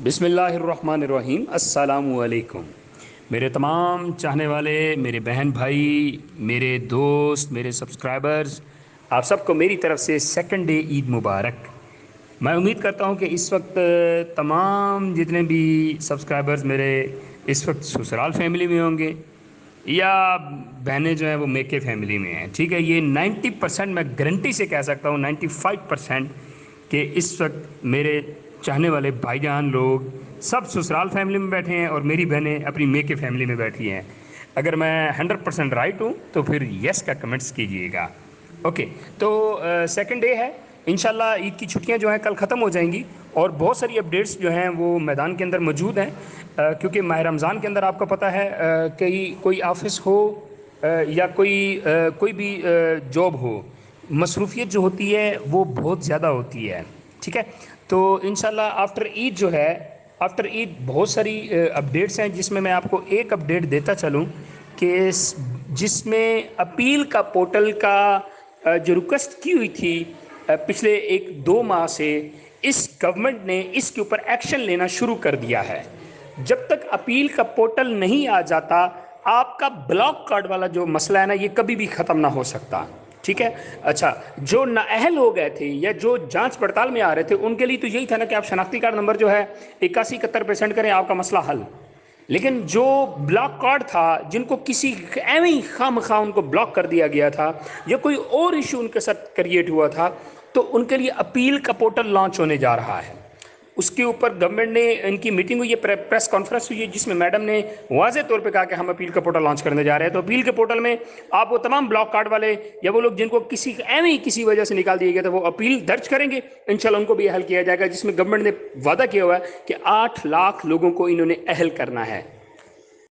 بسم اللہ الرحمن الرحیم۔ السلام علیکم میرے تمام چاہنے والے، میرے بہن بھائی، میرے دوست، میرے سبسکرائبرز، آپ سب کو میری طرف سے سیکنڈ ڈے عید مبارک۔ میں امید کرتا ہوں کہ اس وقت تمام جتنے بھی سبسکرائبرز میرے اس وقت سسرال فیملی میں ہوں گے یا بہنیں جو ہیں وہ میکے فیملی میں ہیں، ٹھیک ہے۔ یہ 90% میں گارنٹی سے کہہ سکتا ہوں، 95% کہ اس وقت میرے چاہنے والے بھائی جان لوگ سب سسرال فیملی میں بیٹھے ہیں اور میری بہنیں اپنی میکے فیملی میں بیٹھی ہیں۔ اگر میں 100% رائٹ ہوں تو پھر یس کا کمنٹس کیجئے گا۔ اوکے، تو سیکنڈ ڈے ہے، انشاءاللہ عید کی چھٹیاں جو ہیں کل ختم ہو جائیں گی اور بہت ساری اپڈیٹس جو ہیں وہ میدان کے اندر موجود ہیں، کیونکہ ماہ رمضان کے اندر آپ کو پتہ ہے کہ کوئی آفس ہو یا کوئی بھی جاب ہو، مصروفیت جو ہوتی ہے وہ بہت زیادہ ہوتی ہے، ٹھیک ہے۔ تو انشاءاللہ آفٹر عید جو ہے، آفٹر عید بہت ساری اپڈیٹس ہیں، جس میں آپ کو ایک اپڈیٹ دیتا چلوں کہ جس میں اپیل کا پورٹل کا جو ریکویسٹ کی ہوئی تھی پچھلے 1-2 ماہ سے، اس گورنمنٹ نے اس کے اوپر ایکشن لینا شروع کر دیا ہے۔ جب تک اپیل کا پورٹل نہیں آ جاتا، آپ کا بلاک کارڈ والا جو مسئلہ ہے نا، یہ کبھی بھی ختم نہ ہو سکتا، ٹھیک ہے۔ اچھا، جو نااہل ہو گئے تھے یا جو جانچ پڑتال میں آ رہے تھے، ان کے لیے تو یہی تھا نا کہ آپ شناختی کارڈ نمبر جو ہے 8171 پہ سینڈ کریں، آپ کا مسئلہ حل۔ لیکن جو بلاک کارڈ تھا، جن کو کسی ایویں ہی خواہ مخواہ ان کو بلاک کر دیا گیا تھا یا کوئی اور ایشو ان کے ساتھ کریٹ ہوا تھا، تو ان کے لیے اپیل کا پورٹل لانچ ہونے جا رہا ہے۔ اس کے اوپر گورنمنٹ نے ان کی میٹنگ ہوئی ہے، پریس کانفرنس ہوئی ہے، جس میں میڈم نے واضح طور پہ کہا کہ ہم اپیل کا پورٹل لانچ کرنے جا رہے ہیں۔ تو اپیل کے پورٹل میں آپ وہ تمام بلاک کارڈ والے یا وہ لوگ جن کو کسی وجہ سے نکال دیا گیا تھا، وہ اپیل درج کریں گے، انشاءاللہ ان کو بھی اہل کیا جائے گا، جس میں گورنمنٹ نے وعدہ کیا ہوا ہے کہ 8 لاکھ لوگوں کو انہوں نے اہل کرنا ہے۔